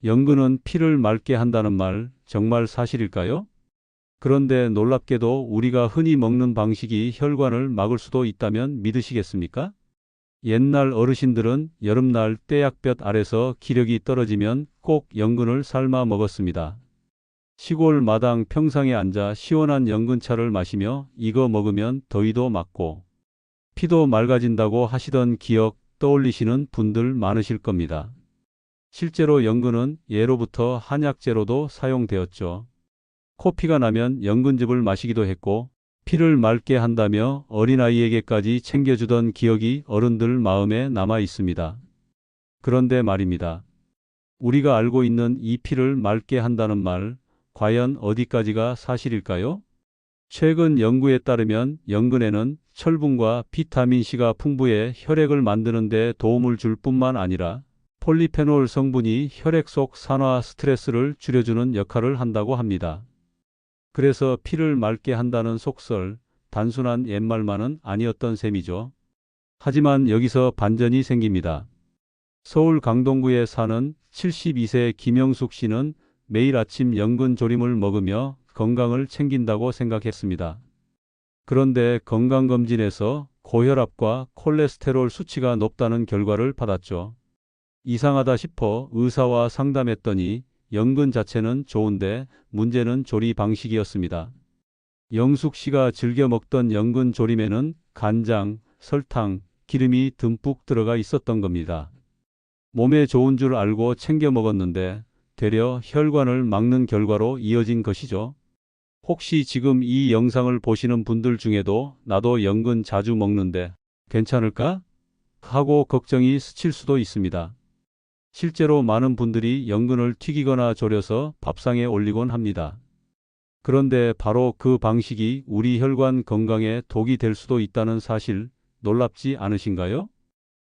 연근은 피를 맑게 한다는 말 정말 사실일까요? 그런데 놀랍게도 우리가 흔히 먹는 방식이 혈관을 막을 수도 있다면 믿으시겠습니까? 옛날 어르신들은 여름날 떼약볕 아래서 기력이 떨어지면 꼭 연근을 삶아 먹었습니다. 시골 마당 평상에 앉아 시원한 연근차를 마시며 이거 먹으면 더위도 막고 피도 맑아진다고 하시던 기억 떠올리시는 분들 많으실 겁니다. 실제로 연근은 예로부터 한약재로도 사용되었죠. 코피가 나면 연근즙을 마시기도 했고 피를 맑게 한다며 어린아이에게까지 챙겨주던 기억이 어른들 마음에 남아 있습니다. 그런데 말입니다. 우리가 알고 있는 이 피를 맑게 한다는 말, 과연 어디까지가 사실일까요? 최근 연구에 따르면 연근에는 철분과 비타민C가 풍부해 혈액을 만드는 데 도움을 줄 뿐만 아니라 폴리페놀 성분이 혈액 속 산화 스트레스를 줄여주는 역할을 한다고 합니다. 그래서 피를 맑게 한다는 속설, 단순한 옛말만은 아니었던 셈이죠. 하지만 여기서 반전이 생깁니다. 서울 강동구에 사는 72세 김영숙 씨는 매일 아침 연근 조림을 먹으며 건강을 챙긴다고 생각했습니다. 그런데 건강검진에서 고혈압과 콜레스테롤 수치가 높다는 결과를 받았죠. 이상하다 싶어 의사와 상담했더니 연근 자체는 좋은데 문제는 조리 방식이었습니다. 영숙 씨가 즐겨 먹던 연근 조림에는 간장, 설탕, 기름이 듬뿍 들어가 있었던 겁니다. 몸에 좋은 줄 알고 챙겨 먹었는데 되려 혈관을 막는 결과로 이어진 것이죠. 혹시 지금 이 영상을 보시는 분들 중에도 나도 연근 자주 먹는데 괜찮을까? 하고 걱정이 스칠 수도 있습니다. 실제로 많은 분들이 연근을 튀기거나 졸여서 밥상에 올리곤 합니다. 그런데 바로 그 방식이 우리 혈관 건강에 독이 될 수도 있다는 사실 놀랍지 않으신가요?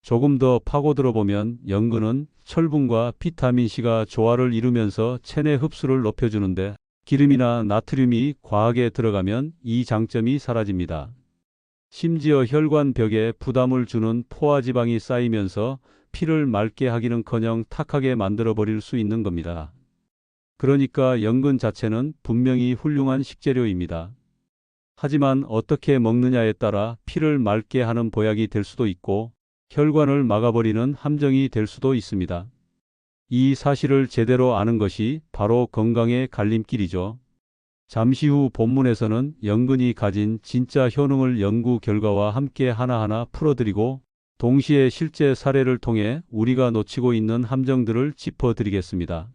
조금 더 파고들어 보면 연근은 철분과 비타민C가 조화를 이루면서 체내 흡수를 높여주는데 기름이나 나트륨이 과하게 들어가면 이 장점이 사라집니다. 심지어 혈관 벽에 부담을 주는 포화지방이 쌓이면서 피를 맑게 하기는커녕 탁하게 만들어버릴 수 있는 겁니다. 그러니까 연근 자체는 분명히 훌륭한 식재료입니다. 하지만 어떻게 먹느냐에 따라 피를 맑게 하는 보약이 될 수도 있고 혈관을 막아버리는 함정이 될 수도 있습니다. 이 사실을 제대로 아는 것이 바로 건강의 갈림길이죠. 잠시 후 본문에서는 연근이 가진 진짜 효능을 연구 결과와 함께 하나하나 풀어드리고 동시에 실제 사례를 통해 우리가 놓치고 있는 함정들을 짚어드리겠습니다.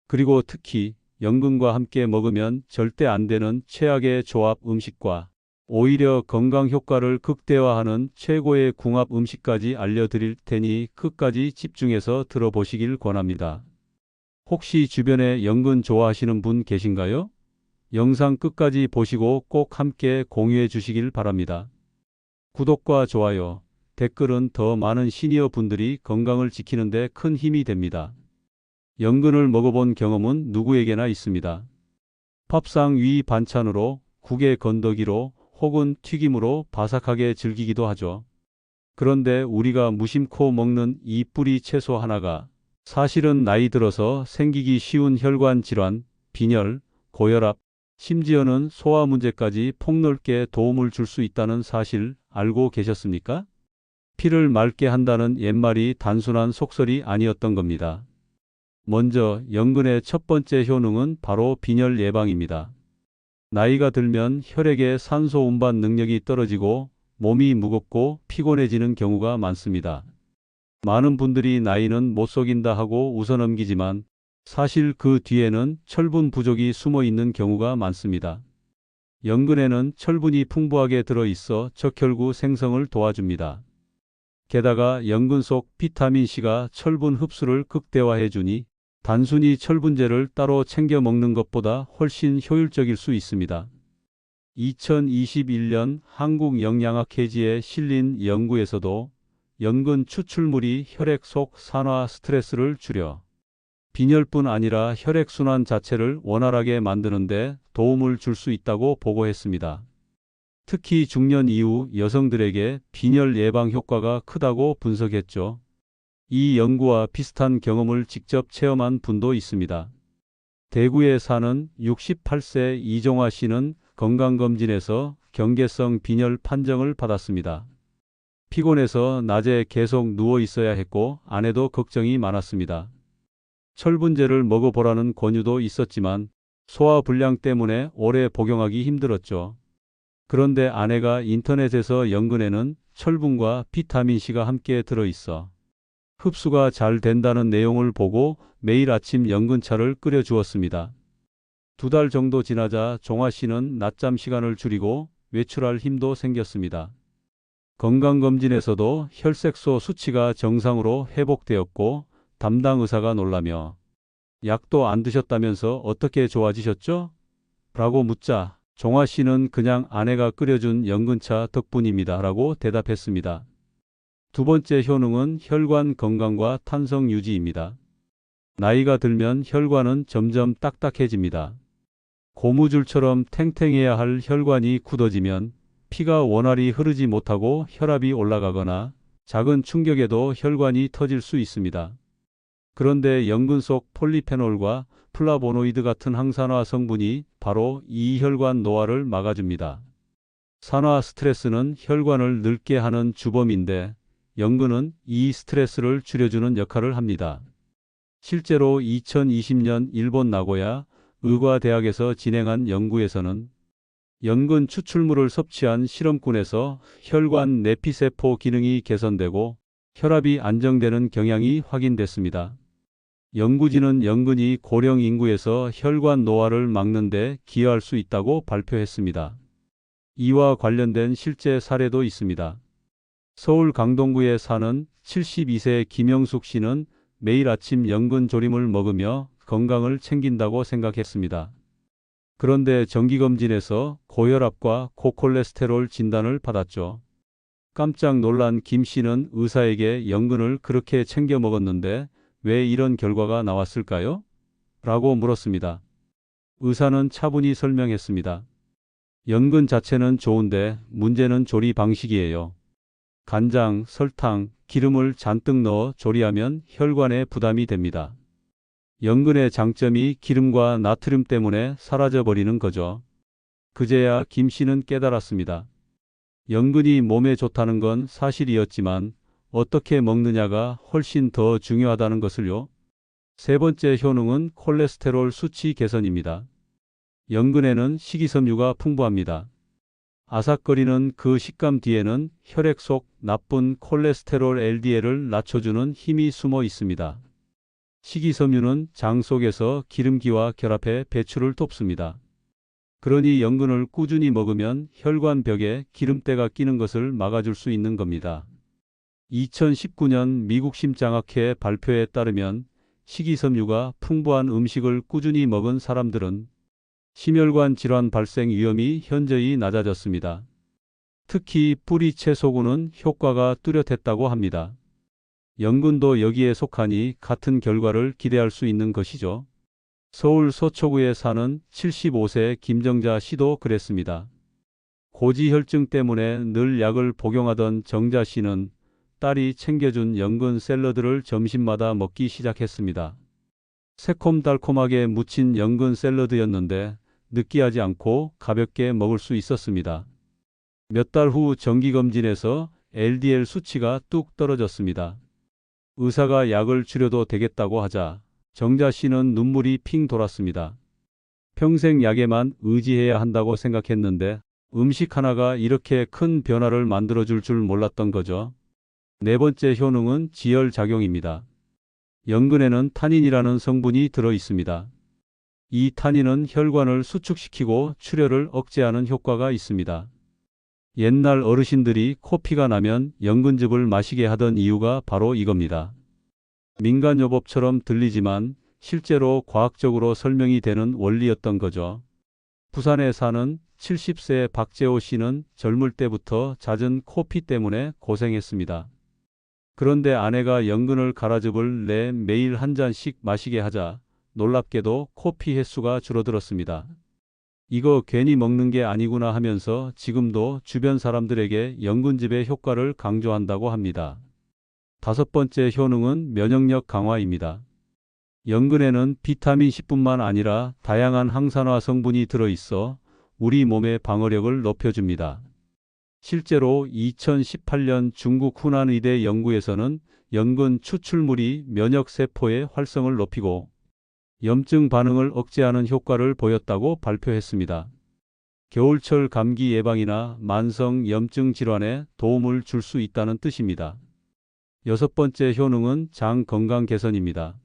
그리고 특히 연근과 함께 먹으면 절대 안 되는 최악의 조합 음식과 오히려 건강 효과를 극대화하는 최고의 궁합 음식까지 알려드릴 테니 끝까지 집중해서 들어보시길 권합니다. 혹시 주변에 연근 좋아하시는 분 계신가요? 영상 끝까지 보시고 꼭 함께 공유해 주시길 바랍니다. 구독과 좋아요, 댓글은 더 많은 시니어 분들이 건강을 지키는 데 큰 힘이 됩니다. 연근을 먹어본 경험은 누구에게나 있습니다. 밥상 위 반찬으로, 국의 건더기로 혹은 튀김으로 바삭하게 즐기기도 하죠. 그런데 우리가 무심코 먹는 이 뿌리 채소 하나가 사실은 나이 들어서 생기기 쉬운 혈관 질환, 빈혈, 고혈압, 심지어는 소화 문제까지 폭넓게 도움을 줄 수 있다는 사실 알고 계셨습니까? 피를 맑게 한다는 옛말이 단순한 속설이 아니었던 겁니다. 먼저 연근의 첫 번째 효능은 바로 빈혈 예방입니다. 나이가 들면 혈액의 산소 운반 능력이 떨어지고 몸이 무겁고 피곤해지는 경우가 많습니다. 많은 분들이 나이는 못 속인다 하고 웃어넘기지만 사실 그 뒤에는 철분 부족이 숨어 있는 경우가 많습니다. 연근에는 철분이 풍부하게 들어있어 적혈구 생성을 도와줍니다. 게다가 연근 속 비타민C가 철분 흡수를 극대화해 주니 단순히 철분제를 따로 챙겨 먹는 것보다 훨씬 효율적일 수 있습니다. 2021년 한국영양학회지에 실린 연구에서도 연근 추출물이 혈액 속 산화 스트레스를 줄여 빈혈뿐 아니라 혈액순환 자체를 원활하게 만드는 데 도움을 줄 수 있다고 보고했습니다. 특히 중년 이후 여성들에게 빈혈 예방 효과가 크다고 분석했죠. 이 연구와 비슷한 경험을 직접 체험한 분도 있습니다. 대구에 사는 68세 이종화 씨는 건강검진에서 경계성 빈혈 판정을 받았습니다. 피곤해서 낮에 계속 누워 있어야 했고 아내도 걱정이 많았습니다. 철분제를 먹어보라는 권유도 있었지만 소화불량 때문에 오래 복용하기 힘들었죠. 그런데 아내가 인터넷에서 연근에는 철분과 비타민C가 함께 들어있어 흡수가 잘 된다는 내용을 보고 매일 아침 연근차를 끓여 주었습니다. 2달 정도 지나자 종화 씨는 낮잠 시간을 줄이고 외출할 힘도 생겼습니다. 건강검진에서도 혈색소 수치가 정상으로 회복되었고 담당 의사가 놀라며 약도 안 드셨다면서 어떻게 좋아지셨죠? 라고 묻자 종화 씨는 그냥 아내가 끓여준 연근차 덕분입니다 라고 대답했습니다. 두 번째 효능은 혈관 건강과 탄성 유지입니다. 나이가 들면 혈관은 점점 딱딱해집니다. 고무줄처럼 탱탱해야 할 혈관이 굳어지면 피가 원활히 흐르지 못하고 혈압이 올라가거나 작은 충격에도 혈관이 터질 수 있습니다. 그런데 연근 속 폴리페놀과 플라보노이드 같은 항산화 성분이 바로 이 혈관 노화를 막아줍니다. 산화 스트레스는 혈관을 늙게 하는 주범인데 연근은 이 스트레스를 줄여주는 역할을 합니다. 실제로 2020년 일본 나고야 의과대학에서 진행한 연구에서는 연근 추출물을 섭취한 실험군에서 혈관 내피세포 기능이 개선되고 혈압이 안정되는 경향이 확인됐습니다. 연구진은 연근이 고령 인구에서 혈관 노화를 막는 데 기여할 수 있다고 발표했습니다. 이와 관련된 실제 사례도 있습니다. 서울 강동구에 사는 72세 김영숙 씨는 매일 아침 연근 조림을 먹으며 건강을 챙긴다고 생각했습니다. 그런데 정기검진에서 고혈압과 고콜레스테롤 진단을 받았죠. 깜짝 놀란 김 씨는 의사에게 연근을 그렇게 챙겨 먹었는데 왜 이런 결과가 나왔을까요? 라고 물었습니다. 의사는 차분히 설명했습니다. 연근 자체는 좋은데 문제는 조리 방식이에요. 간장, 설탕, 기름을 잔뜩 넣어 조리하면 혈관에 부담이 됩니다. 연근의 장점이 기름과 나트륨 때문에 사라져버리는 거죠. 그제야 김 씨는 깨달았습니다. 연근이 몸에 좋다는 건 사실이었지만 어떻게 먹느냐가 훨씬 더 중요하다는 것을요. 세 번째 효능은 콜레스테롤 수치 개선입니다. 연근에는 식이섬유가 풍부합니다. 아삭거리는 그 식감 뒤에는 혈액 속 나쁜 콜레스테롤 LDL을 낮춰주는 힘이 숨어 있습니다. 식이섬유는 장 속에서 기름기와 결합해 배출을 돕습니다. 그러니 연근을 꾸준히 먹으면 혈관 벽에 기름때가 끼는 것을 막아줄 수 있는 겁니다. 2019년 미국 심장학회 발표에 따르면 식이섬유가 풍부한 음식을 꾸준히 먹은 사람들은 심혈관 질환 발생 위험이 현저히 낮아졌습니다. 특히 뿌리 채소군은 효과가 뚜렷했다고 합니다. 연근도 여기에 속하니 같은 결과를 기대할 수 있는 것이죠. 서울 서초구에 사는 75세 김정자 씨도 그랬습니다. 고지혈증 때문에 늘 약을 복용하던 정자 씨는 딸이 챙겨준 연근 샐러드를 점심마다 먹기 시작했습니다. 새콤달콤하게 무친 연근 샐러드였는데 느끼하지 않고 가볍게 먹을 수 있었습니다. 몇 달 후 정기검진에서 LDL 수치가 뚝 떨어졌습니다. 의사가 약을 줄여도 되겠다고 하자 정자 씨는 눈물이 핑 돌았습니다. 평생 약에만 의지해야 한다고 생각했는데 음식 하나가 이렇게 큰 변화를 만들어줄 줄 몰랐던 거죠. 네 번째 효능은 지혈작용입니다. 연근에는 타닌이라는 성분이 들어 있습니다. 이 타닌은 혈관을 수축시키고 출혈을 억제하는 효과가 있습니다. 옛날 어르신들이 코피가 나면 연근즙을 마시게 하던 이유가 바로 이겁니다. 민간요법처럼 들리지만 실제로 과학적으로 설명이 되는 원리였던 거죠. 부산에 사는 70세 박재호 씨는 젊을 때부터 잦은 코피 때문에 고생했습니다. 그런데 아내가 연근을 갈아즙을 내 매일 한 잔씩 마시게 하자 놀랍게도 코피 횟수가 줄어들었습니다. 이거 괜히 먹는 게 아니구나 하면서 지금도 주변 사람들에게 연근즙의 효과를 강조한다고 합니다. 다섯 번째 효능은 면역력 강화입니다. 연근에는 비타민 C뿐만 아니라 다양한 항산화 성분이 들어있어 우리 몸의 방어력을 높여줍니다. 실제로 2018년 중국 후난의대 연구에서는 연근 추출물이 면역세포의 활성을 높이고 염증 반응을 억제하는 효과를 보였다고 발표했습니다. 겨울철 감기 예방이나 만성 염증 질환에 도움을 줄 수 있다는 뜻입니다. 여섯 번째 효능은 장 건강 개선입니다.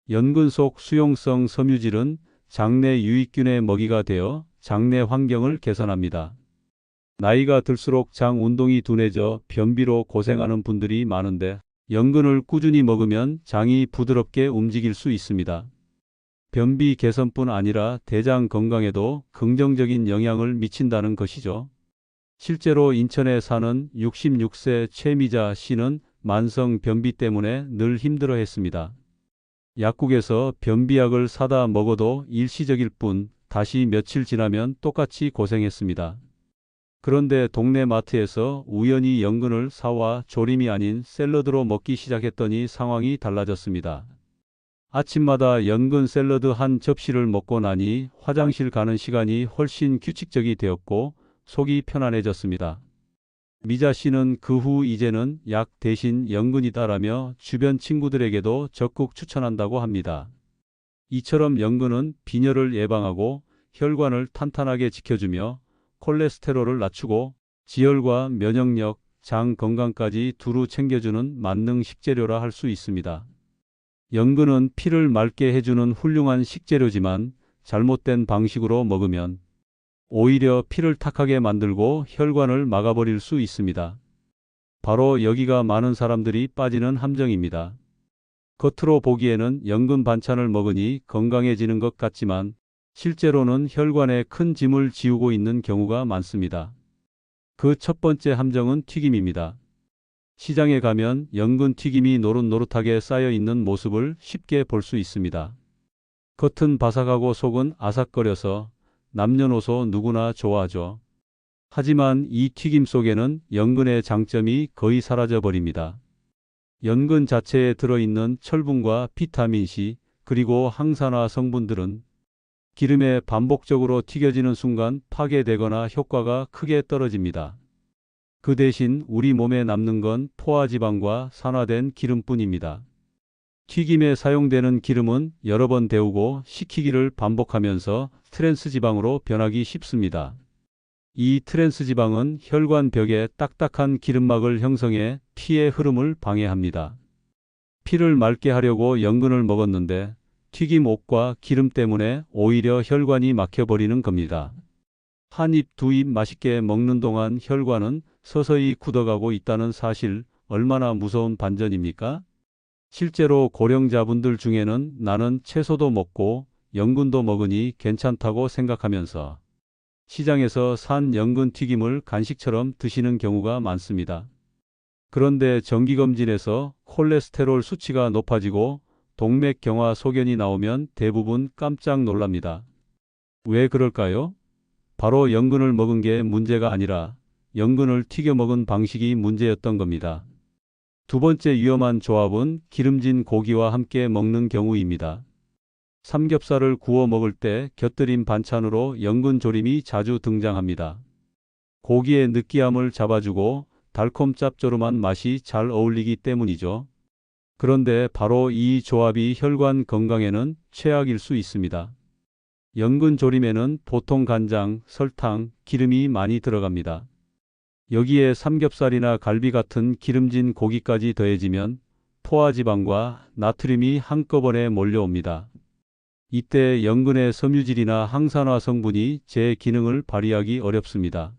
연근 속 수용성 섬유질은 장내 유익균의 먹이가 되어 장내 환경을 개선합니다. 나이가 들수록 장 운동이 둔해져 변비로 고생하는 분들이 많은데 연근을 꾸준히 먹으면 장이 부드럽게 움직일 수 있습니다. 변비 개선뿐 아니라 대장 건강에도 긍정적인 영향을 미친다는 것이죠. 실제로 인천에 사는 66세 최미자 씨는 만성 변비 때문에 늘 힘들어했습니다. 약국에서 변비약을 사다 먹어도 일시적일 뿐 다시 며칠 지나면 똑같이 고생했습니다. 그런데 동네 마트에서 우연히 연근을 사와 조림이 아닌 샐러드로 먹기 시작했더니 상황이 달라졌습니다. 아침마다 연근 샐러드 한 접시를 먹고 나니 화장실 가는 시간이 훨씬 규칙적이 되었고 속이 편안해졌습니다. 미자 씨는 그 후 이제는 약 대신 연근이다라며 주변 친구들에게도 적극 추천한다고 합니다. 이처럼 연근은 빈혈을 예방하고 혈관을 탄탄하게 지켜주며 콜레스테롤을 낮추고 지혈과 면역력, 장 건강까지 두루 챙겨주는 만능 식재료라 할 수 있습니다. 연근은 피를 맑게 해주는 훌륭한 식재료지만 잘못된 방식으로 먹으면 오히려 피를 탁하게 만들고 혈관을 막아버릴 수 있습니다. 바로 여기가 많은 사람들이 빠지는 함정입니다. 겉으로 보기에는 연근 반찬을 먹으니 건강해지는 것 같지만 실제로는 혈관에 큰 짐을 지우고 있는 경우가 많습니다. 그 첫 번째 함정은 튀김입니다. 시장에 가면 연근 튀김이 노릇노릇하게 쌓여 있는 모습을 쉽게 볼 수 있습니다. 겉은 바삭하고 속은 아삭거려서 남녀노소 누구나 좋아하죠. 하지만 이 튀김 속에는 연근의 장점이 거의 사라져 버립니다. 연근 자체에 들어있는 철분과 비타민 C 그리고 항산화 성분들은 기름에 반복적으로 튀겨지는 순간 파괴되거나 효과가 크게 떨어집니다. 그 대신 우리 몸에 남는 건 포화지방과 산화된 기름뿐입니다. 튀김에 사용되는 기름은 여러 번 데우고 식히기를 반복하면서 트랜스지방으로 변하기 쉽습니다. 이 트랜스지방은 혈관벽에 딱딱한 기름막을 형성해 피의 흐름을 방해합니다. 피를 맑게 하려고 연근을 먹었는데 튀김옷과 기름 때문에 오히려 혈관이 막혀버리는 겁니다. 한 입, 두 입 맛있게 먹는 동안 혈관은 서서히 굳어가고 있다는 사실 얼마나 무서운 반전입니까? 실제로 고령자분들 중에는 나는 채소도 먹고 연근도 먹으니 괜찮다고 생각하면서 시장에서 산 연근 튀김을 간식처럼 드시는 경우가 많습니다. 그런데 정기검진에서 콜레스테롤 수치가 높아지고 동맥경화 소견이 나오면 대부분 깜짝 놀랍니다. 왜 그럴까요? 바로 연근을 먹은 게 문제가 아니라 연근을 튀겨 먹은 방식이 문제였던 겁니다. 두 번째 위험한 조합은 기름진 고기와 함께 먹는 경우입니다. 삼겹살을 구워 먹을 때 곁들임 반찬으로 연근 조림이 자주 등장합니다. 고기의 느끼함을 잡아주고 달콤 짭조름한 맛이 잘 어울리기 때문이죠. 그런데 바로 이 조합이 혈관 건강에는 최악일 수 있습니다. 연근 조림에는 보통 간장, 설탕, 기름이 많이 들어갑니다. 여기에 삼겹살이나 갈비 같은 기름진 고기까지 더해지면 포화지방과 나트륨이 한꺼번에 몰려옵니다. 이때 연근의 섬유질이나 항산화 성분이 제 기능을 발휘하기 어렵습니다.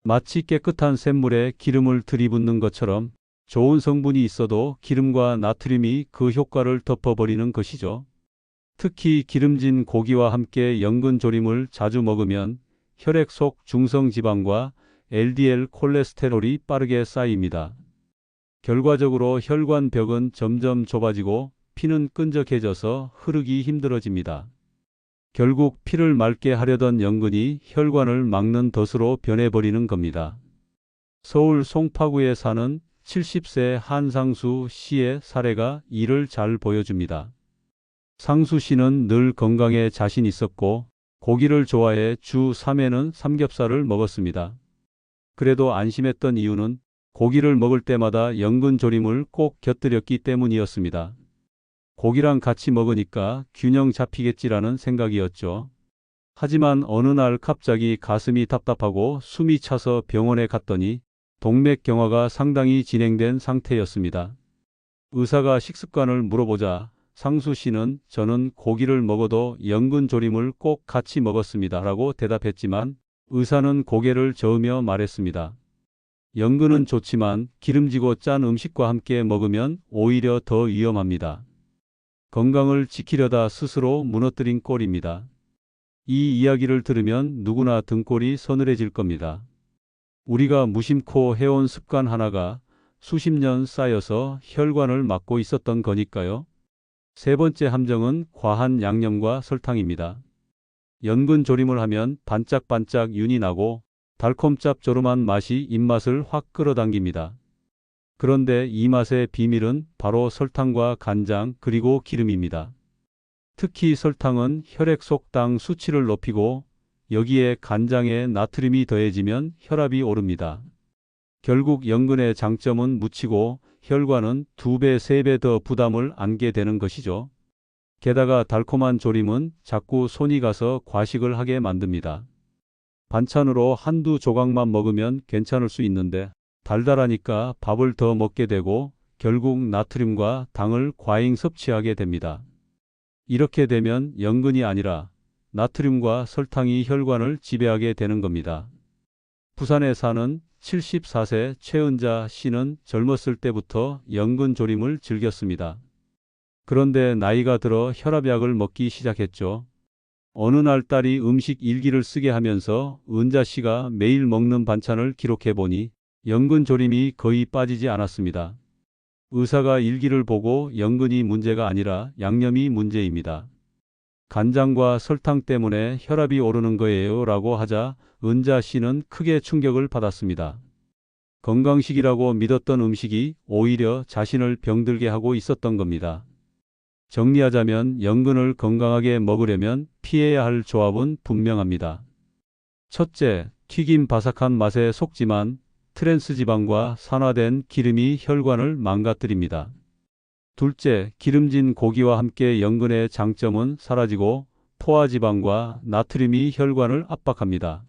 마치 깨끗한 샘물에 기름을 들이붓는 것처럼 좋은 성분이 있어도 기름과 나트륨이 그 효과를 덮어버리는 것이죠. 특히 기름진 고기와 함께 연근 조림을 자주 먹으면 혈액 속 중성지방과 LDL 콜레스테롤이 빠르게 쌓입니다. 결과적으로 혈관벽은 점점 좁아지고 피는 끈적해져서 흐르기 힘들어집니다. 결국 피를 맑게 하려던 연근이 혈관을 막는 덫으로 변해버리는 겁니다. 서울 송파구에 사는 70세 한상수 씨의 사례가 이를 잘 보여줍니다. 상수 씨는 늘 건강에 자신 있었고 고기를 좋아해 주 3회는 삼겹살을 먹었습니다. 그래도 안심했던 이유는 고기를 먹을 때마다 연근조림을 꼭 곁들였기 때문이었습니다. 고기랑 같이 먹으니까 균형 잡히겠지라는 생각이었죠. 하지만 어느 날 갑자기 가슴이 답답하고 숨이 차서 병원에 갔더니 동맥경화가 상당히 진행된 상태였습니다. 의사가 식습관을 물어보자 상수 씨는 저는 고기를 먹어도 연근조림을 꼭 같이 먹었습니다 라고 대답했지만 의사는 고개를 저으며 말했습니다. 연근은 좋지만 기름지고 짠 음식과 함께 먹으면 오히려 더 위험합니다. 건강을 지키려다 스스로 무너뜨린 꼴입니다. 이 이야기를 들으면 누구나 등골이 서늘해질 겁니다. 우리가 무심코 해온 습관 하나가 수십 년 쌓여서 혈관을 막고 있었던 거니까요. 세 번째 함정은 과한 양념과 설탕입니다. 연근조림을 하면 반짝반짝 윤이 나고 달콤짭조름한 맛이 입맛을 확 끌어당깁니다. 그런데 이 맛의 비밀은 바로 설탕과 간장 그리고 기름입니다. 특히 설탕은 혈액 속 당 수치를 높이고 여기에 간장에 나트륨이 더해지면 혈압이 오릅니다. 결국 연근의 장점은 묻히고 혈관은 2배, 3배 더 부담을 안게 되는 것이죠. 게다가 달콤한 조림은 자꾸 손이 가서 과식을 하게 만듭니다. 반찬으로 한두 조각만 먹으면 괜찮을 수 있는데 달달하니까 밥을 더 먹게 되고 결국 나트륨과 당을 과잉 섭취하게 됩니다. 이렇게 되면 연근이 아니라 나트륨과 설탕이 혈관을 지배하게 되는 겁니다. 부산에 사는 74세 최은자 씨는 젊었을 때부터 연근조림을 즐겼습니다. 그런데 나이가 들어 혈압약을 먹기 시작했죠. 어느 날 딸이 음식 일기를 쓰게 하면서 은자 씨가 매일 먹는 반찬을 기록해 보니 연근조림이 거의 빠지지 않았습니다. 의사가 일기를 보고 연근이 문제가 아니라 양념이 문제입니다. 간장과 설탕 때문에 혈압이 오르는 거예요 라고 하자 은자 씨는 크게 충격을 받았습니다. 건강식이라고 믿었던 음식이 오히려 자신을 병들게 하고 있었던 겁니다. 정리하자면 연근을 건강하게 먹으려면 피해야 할 조합은 분명합니다. 첫째, 튀김 바삭한 맛에 속지만 트랜스 지방과 산화된 기름이 혈관을 망가뜨립니다. 둘째, 기름진 고기와 함께 연근의 장점은 사라지고 포화지방과 나트륨이 혈관을 압박합니다.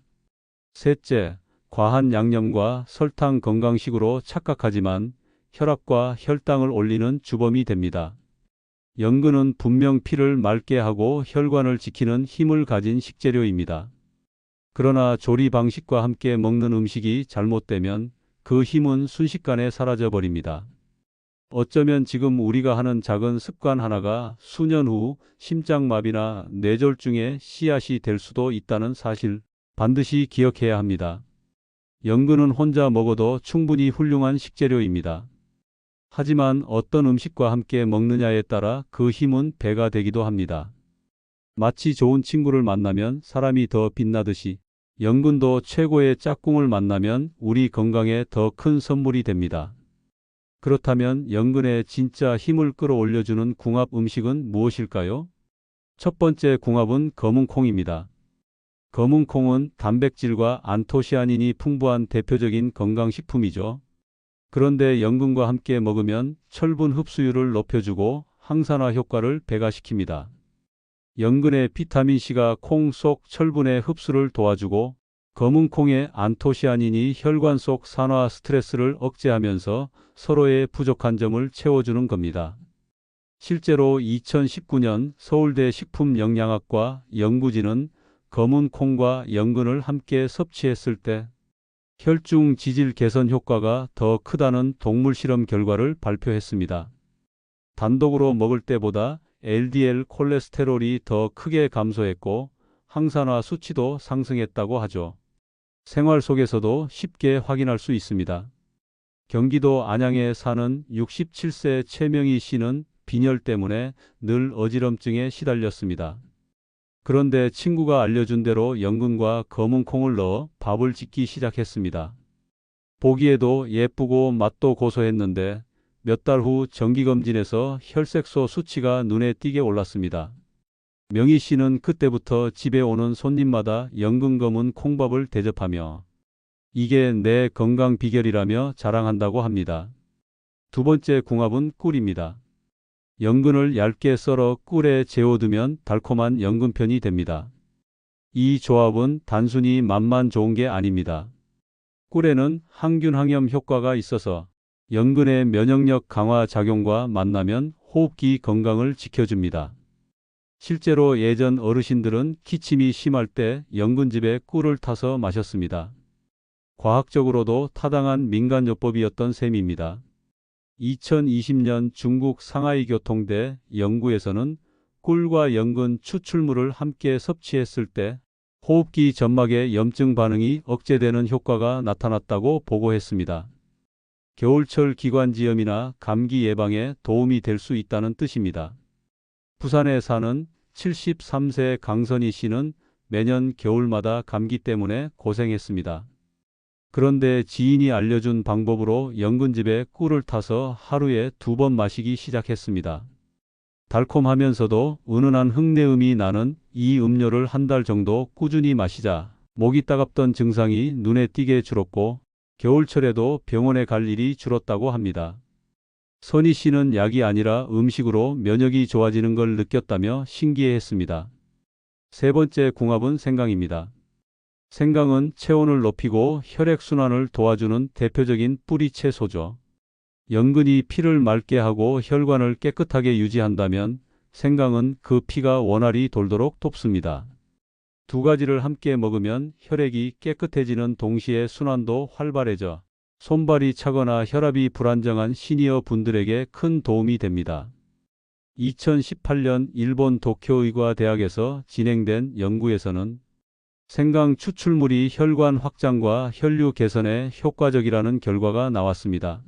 셋째, 과한 양념과 설탕 건강식으로 착각하지만 혈압과 혈당을 올리는 주범이 됩니다. 연근은 분명 피를 맑게 하고 혈관을 지키는 힘을 가진 식재료입니다. 그러나 조리 방식과 함께 먹는 음식이 잘못되면 그 힘은 순식간에 사라져 버립니다. 어쩌면 지금 우리가 하는 작은 습관 하나가 수년 후 심장마비나 뇌졸중의 씨앗이 될 수도 있다는 사실 반드시 기억해야 합니다. 연근은 혼자 먹어도 충분히 훌륭한 식재료입니다. 하지만 어떤 음식과 함께 먹느냐에 따라 그 힘은 배가 되기도 합니다. 마치 좋은 친구를 만나면 사람이 더 빛나듯이 연근도 최고의 짝꿍을 만나면 우리 건강에 더 큰 선물이 됩니다. 그렇다면 연근의 진짜 힘을 끌어올려주는 궁합 음식은 무엇일까요? 첫 번째 궁합은 검은 콩입니다. 검은 콩은 단백질과 안토시아닌이 풍부한 대표적인 건강식품이죠. 그런데 연근과 함께 먹으면 철분 흡수율을 높여주고 항산화 효과를 배가시킵니다. 연근의 비타민C가 콩 속 철분의 흡수를 도와주고 검은 콩의 안토시아닌이 혈관 속 산화 스트레스를 억제하면서 서로의 부족한 점을 채워주는 겁니다. 실제로 2019년 서울대 식품영양학과 연구진은 검은 콩과 연근을 함께 섭취했을 때 혈중 지질 개선 효과가 더 크다는 동물 실험 결과를 발표했습니다. 단독으로 먹을 때보다 LDL 콜레스테롤이 더 크게 감소했고 항산화 수치도 상승했다고 하죠. 생활 속에서도 쉽게 확인할 수 있습니다. 경기도 안양에 사는 67세 최명희 씨는 빈혈 때문에 늘 어지럼증에 시달렸습니다. 그런데 친구가 알려준 대로 연근과 검은 콩을 넣어 밥을 짓기 시작했습니다. 보기에도 예쁘고 맛도 고소했는데 몇 달 후 정기검진에서 혈색소 수치가 눈에 띄게 올랐습니다. 명희 씨는 그때부터 집에 오는 손님마다 연근 검은 콩밥을 대접하며 이게 내 건강 비결이라며 자랑한다고 합니다. 두 번째 궁합은 꿀입니다. 연근을 얇게 썰어 꿀에 재워두면 달콤한 연근편이 됩니다. 이 조합은 단순히 맛만 좋은 게 아닙니다. 꿀에는 항균 항염 효과가 있어서 연근의 면역력 강화 작용과 만나면 호흡기 건강을 지켜줍니다. 실제로 예전 어르신들은 기침이 심할 때 연근즙에 꿀을 타서 마셨습니다. 과학적으로도 타당한 민간요법이었던 셈입니다. 2020년 중국 상하이 교통대 연구에서는 꿀과 연근 추출물을 함께 섭취했을 때 호흡기 점막의 염증 반응이 억제되는 효과가 나타났다고 보고했습니다. 겨울철 기관지염이나 감기 예방에 도움이 될 수 있다는 뜻입니다. 부산에 사는 73세 강선희 씨는 매년 겨울마다 감기 때문에 고생했습니다. 그런데 지인이 알려준 방법으로 연근즙에 꿀을 타서 하루에 2번 마시기 시작했습니다. 달콤하면서도 은은한 흙내음이 나는 이 음료를 한 달 정도 꾸준히 마시자 목이 따갑던 증상이 눈에 띄게 줄었고 겨울철에도 병원에 갈 일이 줄었다고 합니다. 선희 씨는 약이 아니라 음식으로 면역이 좋아지는 걸 느꼈다며 신기해했습니다. 세 번째 궁합은 생강입니다. 생강은 체온을 높이고 혈액순환을 도와주는 대표적인 뿌리 채소죠. 연근이 피를 맑게 하고 혈관을 깨끗하게 유지한다면 생강은 그 피가 원활히 돌도록 돕습니다. 두 가지를 함께 먹으면 혈액이 깨끗해지는 동시에 순환도 활발해져 손발이 차거나 혈압이 불안정한 시니어 분들에게 큰 도움이 됩니다. 2018년 일본 도쿄의과대학에서 진행된 연구에서는 생강 추출물이 혈관 확장과 혈류 개선에 효과적이라는 결과가 나왔습니다.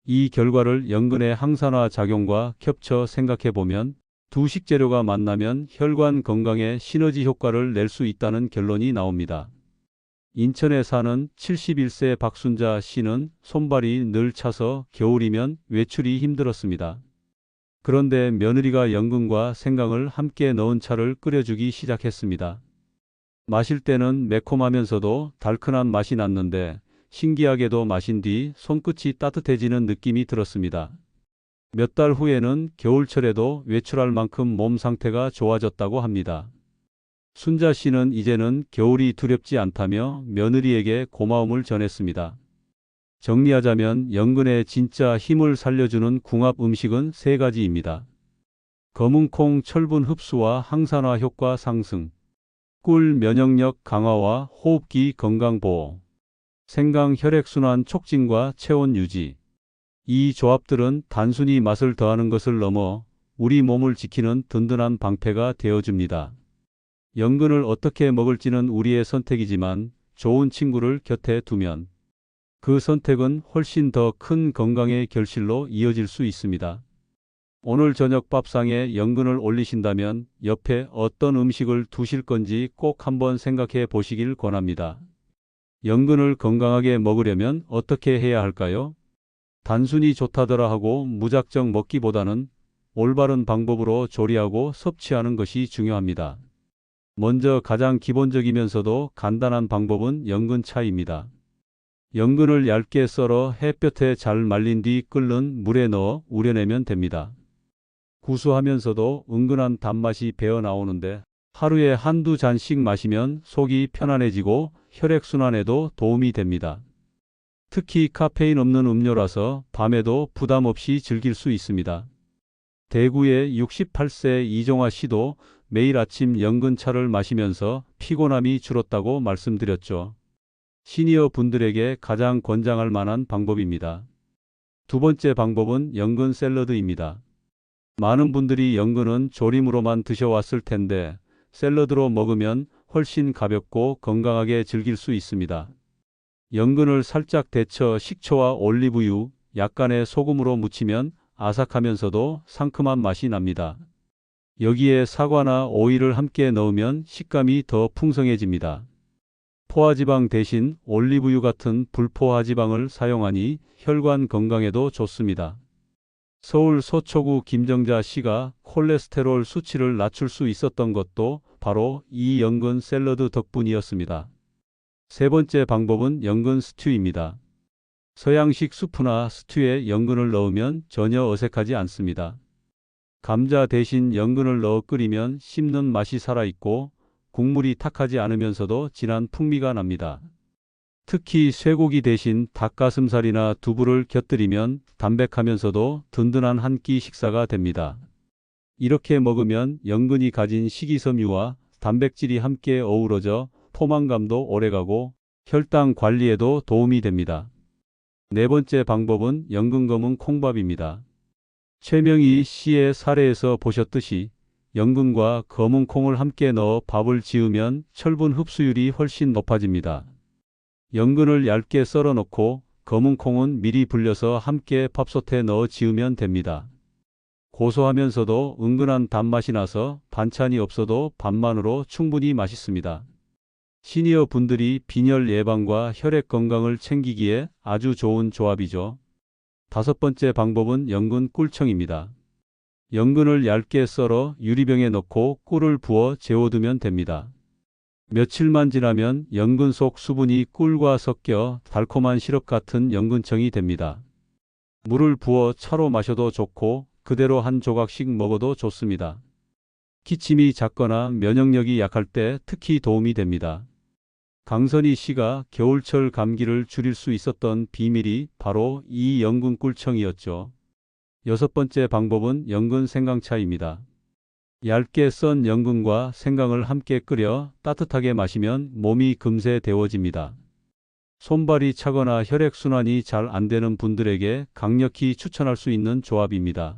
이 결과를 연근의 항산화 작용과 겹쳐 생각해보면 두 식재료가 만나면 혈관 건강에 시너지 효과를 낼 수 있다는 결론이 나옵니다. 인천에 사는 71세 박순자 씨는 손발이 늘 차서 겨울이면 외출이 힘들었습니다. 그런데 며느리가 연근과 생강을 함께 넣은 차를 끓여주기 시작했습니다. 마실 때는 매콤하면서도 달큰한 맛이 났는데 신기하게도 마신 뒤 손끝이 따뜻해지는 느낌이 들었습니다. 몇 달 후에는 겨울철에도 외출할 만큼 몸 상태가 좋아졌다고 합니다. 순자 씨는 이제는 겨울이 두렵지 않다며 며느리에게 고마움을 전했습니다. 정리하자면 연근의 진짜 힘을 살려주는 궁합 음식은 세 가지입니다. 검은콩 철분 흡수와 항산화 효과 상승, 꿀 면역력 강화와 호흡기 건강 보호, 생강 혈액순환 촉진과 체온 유지. 이 조합들은 단순히 맛을 더하는 것을 넘어 우리 몸을 지키는 든든한 방패가 되어줍니다. 연근을 어떻게 먹을지는 우리의 선택이지만 좋은 친구를 곁에 두면 그 선택은 훨씬 더 큰 건강의 결실로 이어질 수 있습니다. 오늘 저녁 밥상에 연근을 올리신다면 옆에 어떤 음식을 두실 건지 꼭 한번 생각해 보시길 권합니다. 연근을 건강하게 먹으려면 어떻게 해야 할까요? 단순히 좋다더라 하고 무작정 먹기보다는 올바른 방법으로 조리하고 섭취하는 것이 중요합니다. 먼저 가장 기본적이면서도 간단한 방법은 연근차입니다. 연근을 얇게 썰어 햇볕에 잘 말린 뒤 끓는 물에 넣어 우려내면 됩니다. 구수하면서도 은근한 단맛이 배어 나오는데 하루에 한두 잔씩 마시면 속이 편안해지고 혈액순환에도 도움이 됩니다. 특히 카페인 없는 음료라서 밤에도 부담 없이 즐길 수 있습니다. 대구의 68세 이종화 씨도 매일 아침 연근차를 마시면서 피곤함이 줄었다고 말씀드렸죠. 시니어 분들에게 가장 권장할 만한 방법입니다. 두 번째 방법은 연근 샐러드입니다. 많은 분들이 연근은 조림으로만 드셔왔을 텐데 샐러드로 먹으면 훨씬 가볍고 건강하게 즐길 수 있습니다. 연근을 살짝 데쳐 식초와 올리브유, 약간의 소금으로 무치면 아삭하면서도 상큼한 맛이 납니다. 여기에 사과나 오이를 함께 넣으면 식감이 더 풍성해집니다. 포화지방 대신 올리브유 같은 불포화지방을 사용하니 혈관 건강에도 좋습니다. 서울 서초구 김정자 씨가 콜레스테롤 수치를 낮출 수 있었던 것도 바로 이 연근 샐러드 덕분이었습니다. 세 번째 방법은 연근 스튜입니다. 서양식 수프나 스튜에 연근을 넣으면 전혀 어색하지 않습니다. 감자 대신 연근을 넣어 끓이면 씹는 맛이 살아있고 국물이 탁하지 않으면서도 진한 풍미가 납니다. 특히 쇠고기 대신 닭가슴살이나 두부를 곁들이면 담백하면서도 든든한 한 끼 식사가 됩니다. 이렇게 먹으면 연근이 가진 식이섬유와 단백질이 함께 어우러져 포만감도 오래가고 혈당 관리에도 도움이 됩니다. 네 번째 방법은 연근 검은 콩밥입니다. 최명희 씨의 사례에서 보셨듯이 연근과 검은 콩을 함께 넣어 밥을 지으면 철분 흡수율이 훨씬 높아집니다. 연근을 얇게 썰어 넣고 검은 콩은 미리 불려서 함께 밥솥에 넣어 지으면 됩니다. 고소하면서도 은근한 단맛이 나서 반찬이 없어도 밥만으로 충분히 맛있습니다. 시니어 분들이 빈혈 예방과 혈액 건강을 챙기기에 아주 좋은 조합이죠. 다섯 번째 방법은 연근 꿀청입니다. 연근을 얇게 썰어 유리병에 넣고 꿀을 부어 재워두면 됩니다. 며칠만 지나면 연근 속 수분이 꿀과 섞여 달콤한 시럽 같은 연근청이 됩니다. 물을 부어 차로 마셔도 좋고 그대로 한 조각씩 먹어도 좋습니다. 기침이 잦거나 면역력이 약할 때 특히 도움이 됩니다. 강선희 씨가 겨울철 감기를 줄일 수 있었던 비밀이 바로 이 연근 꿀청이었죠. 여섯 번째 방법은 연근 생강차입니다. 얇게 썬 연근과 생강을 함께 끓여 따뜻하게 마시면 몸이 금세 데워집니다. 손발이 차거나 혈액순환이 잘 안 되는 분들에게 강력히 추천할 수 있는 조합입니다.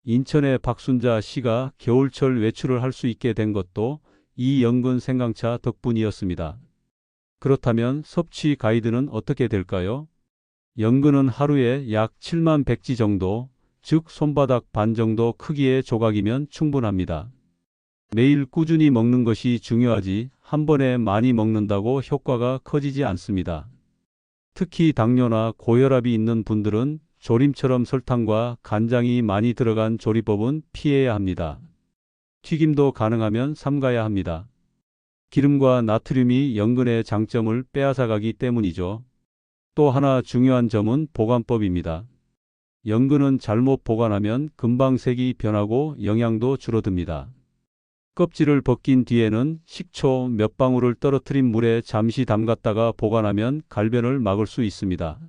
인천의 박순자 씨가 겨울철 외출을 할 수 있게 된 것도 이 연근 생강차 덕분이었습니다. 그렇다면 섭취 가이드는 어떻게 될까요? 연근은 하루에 약 7만 백지 정도, 즉 손바닥 반 정도 크기의 조각이면 충분합니다. 매일 꾸준히 먹는 것이 중요하지 한 번에 많이 먹는다고 효과가 커지지 않습니다. 특히 당뇨나 고혈압이 있는 분들은 조림처럼 설탕과 간장이 많이 들어간 조리법은 피해야 합니다. 튀김도 가능하면 삼가야 합니다. 기름과 나트륨이 연근의 장점을 빼앗아가기 때문이죠. 또 하나 중요한 점은 보관법입니다. 연근은 잘못 보관하면 금방 색이 변하고 영양도 줄어듭니다. 껍질을 벗긴 뒤에는 식초 몇 방울을 떨어뜨린 물에 잠시 담갔다가 보관하면 갈변을 막을 수 있습니다.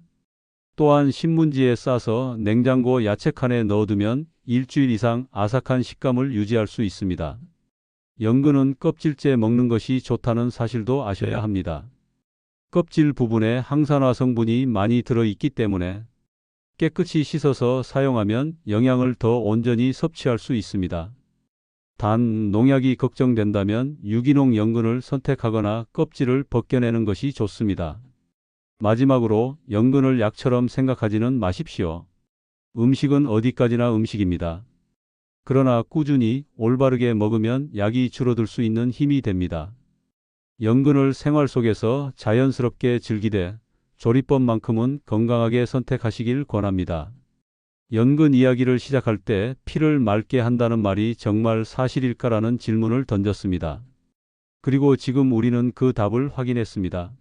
또한 신문지에 싸서 냉장고 야채칸에 넣어두면 일주일 이상 아삭한 식감을 유지할 수 있습니다. 연근은 껍질째 먹는 것이 좋다는 사실도 아셔야 합니다. 껍질 부분에 항산화 성분이 많이 들어있기 때문에 깨끗이 씻어서 사용하면 영양을 더 온전히 섭취할 수 있습니다. 단, 농약이 걱정된다면 유기농 연근을 선택하거나 껍질을 벗겨내는 것이 좋습니다. 마지막으로 연근을 약처럼 생각하지는 마십시오. 음식은 어디까지나 음식입니다. 그러나 꾸준히 올바르게 먹으면 약이 줄어들 수 있는 힘이 됩니다. 연근을 생활 속에서 자연스럽게 즐기되 조리법만큼은 건강하게 선택하시길 권합니다. 연근 이야기를 시작할 때 피를 맑게 한다는 말이 정말 사실일까라는 질문을 던졌습니다. 그리고 지금 우리는 그 답을 확인했습니다.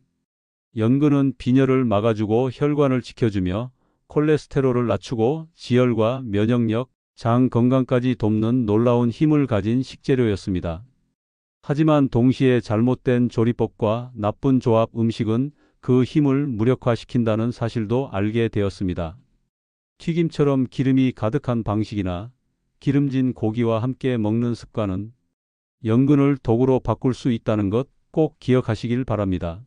연근은 빈혈을 막아주고 혈관을 지켜주며 콜레스테롤을 낮추고 지혈과 면역력, 장 건강까지 돕는 놀라운 힘을 가진 식재료였습니다. 하지만 동시에 잘못된 조리법과 나쁜 조합 음식은 그 힘을 무력화시킨다는 사실도 알게 되었습니다. 튀김처럼 기름이 가득한 방식이나 기름진 고기와 함께 먹는 습관은 연근을 독으로 바꿀 수 있다는 것 꼭 기억하시길 바랍니다.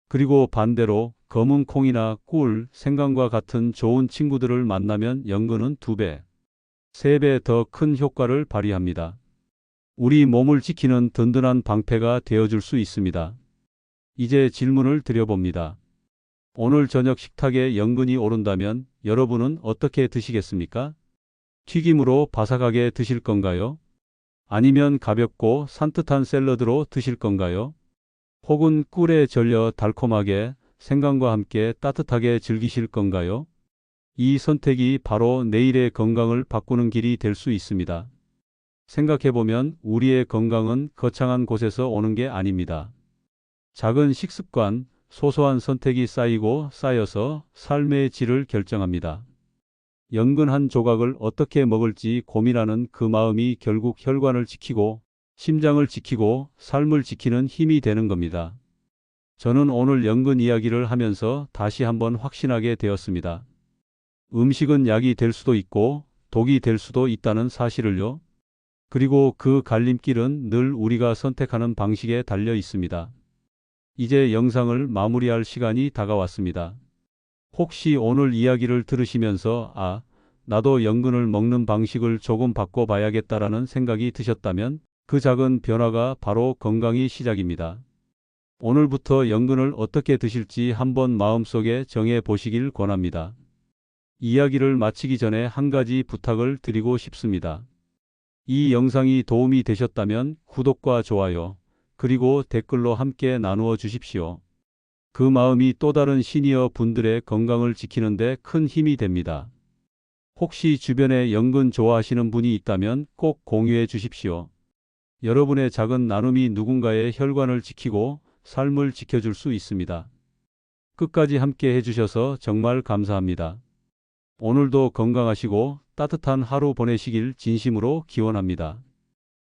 그리고 반대로 검은 콩이나 꿀, 생강과 같은 좋은 친구들을 만나면 연근은 2배, 3배 더 큰 효과를 발휘합니다. 우리 몸을 지키는 든든한 방패가 되어줄 수 있습니다. 이제 질문을 드려봅니다. 오늘 저녁 식탁에 연근이 오른다면 여러분은 어떻게 드시겠습니까? 튀김으로 바삭하게 드실 건가요? 아니면 가볍고 산뜻한 샐러드로 드실 건가요? 혹은 꿀에 절여 달콤하게 생강과 함께 따뜻하게 즐기실 건가요? 이 선택이 바로 내일의 건강을 바꾸는 길이 될 수 있습니다. 생각해보면 우리의 건강은 거창한 곳에서 오는 게 아닙니다. 작은 식습관, 소소한 선택이 쌓이고 쌓여서 삶의 질을 결정합니다. 연근 한 조각을 어떻게 먹을지 고민하는 그 마음이 결국 혈관을 지키고 심장을 지키고 삶을 지키는 힘이 되는 겁니다. 저는 오늘 연근 이야기를 하면서 다시 한번 확신하게 되었습니다. 음식은 약이 될 수도 있고 독이 될 수도 있다는 사실을요. 그리고 그 갈림길은 늘 우리가 선택하는 방식에 달려 있습니다. 이제 영상을 마무리할 시간이 다가왔습니다. 혹시 오늘 이야기를 들으시면서 나도 연근을 먹는 방식을 조금 바꿔봐야겠다라는 생각이 드셨다면 그 작은 변화가 바로 건강의 시작입니다. 오늘부터 연근을 어떻게 드실지 한번 마음속에 정해 보시길 권합니다. 이야기를 마치기 전에 한 가지 부탁을 드리고 싶습니다. 이 영상이 도움이 되셨다면 구독과 좋아요, 그리고 댓글로 함께 나누어 주십시오. 그 마음이 또 다른 시니어 분들의 건강을 지키는 데 큰 힘이 됩니다. 혹시 주변에 연근 좋아하시는 분이 있다면 꼭 공유해 주십시오. 여러분의 작은 나눔이 누군가의 혈관을 지키고 삶을 지켜줄 수 있습니다. 끝까지 함께 해주셔서 정말 감사합니다. 오늘도 건강하시고 따뜻한 하루 보내시길 진심으로 기원합니다.